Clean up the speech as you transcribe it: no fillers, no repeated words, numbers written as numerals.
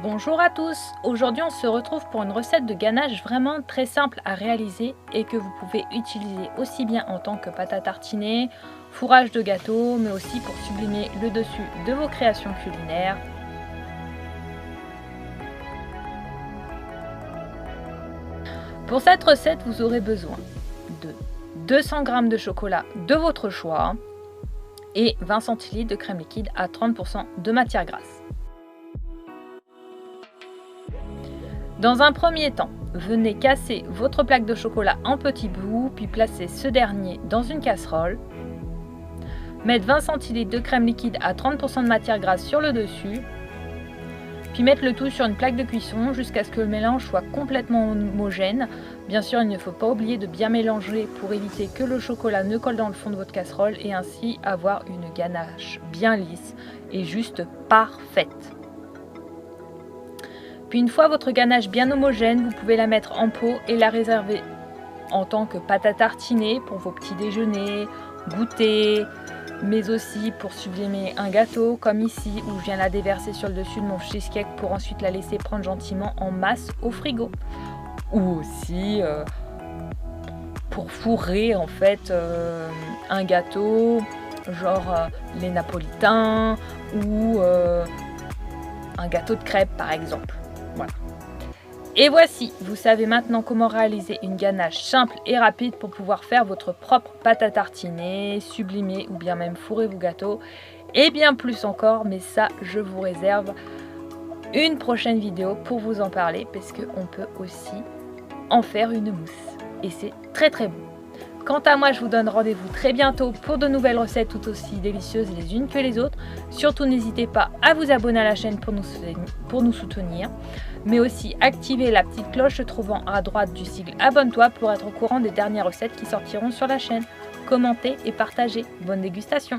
Bonjour à tous, aujourd'hui on se retrouve pour une recette de ganache vraiment très simple à réaliser et que vous pouvez utiliser aussi bien en tant que pâte à tartiner, fourrage de gâteau, mais aussi pour sublimer le dessus de vos créations culinaires. Pour cette recette, vous aurez besoin de 200 g de chocolat de votre choix et 20 cl de crème liquide à 30% de matière grasse. Dans un premier temps, venez casser votre plaque de chocolat en petits bouts, puis placez ce dernier dans une casserole. Mettre 20 cl de crème liquide à 30% de matière grasse sur le dessus. Puis mettre le tout sur une plaque de cuisson jusqu'à ce que le mélange soit complètement homogène. Bien sûr, il ne faut pas oublier de bien mélanger pour éviter que le chocolat ne colle dans le fond de votre casserole et ainsi avoir une ganache bien lisse et juste parfaite. Puis une fois votre ganache bien homogène, vous pouvez la mettre en pot et la réserver en tant que pâte à tartiner pour vos petits déjeuners, goûter, mais aussi pour sublimer un gâteau comme ici où je viens la déverser sur le dessus de mon cheesecake pour ensuite la laisser prendre gentiment en masse au frigo. Ou aussi pour fourrer en fait un gâteau genre les napolitains ou un gâteau de crêpes par exemple. Voilà. Et voici, vous savez maintenant comment réaliser une ganache simple et rapide pour pouvoir faire votre propre pâte à tartiner, sublimer ou bien même fourrer vos gâteaux et bien plus encore, mais ça je vous réserve une prochaine vidéo pour vous en parler parce qu'on peut aussi en faire une mousse et c'est très très bon. Quant à moi, je vous donne rendez-vous très bientôt pour de nouvelles recettes tout aussi délicieuses les unes que les autres. Surtout, n'hésitez pas à vous abonner à la chaîne pour nous soutenir, mais aussi activer la petite cloche se trouvant à droite du sigle Abonne-toi pour être au courant des dernières recettes qui sortiront sur la chaîne. Commentez et partagez. Bonne dégustation!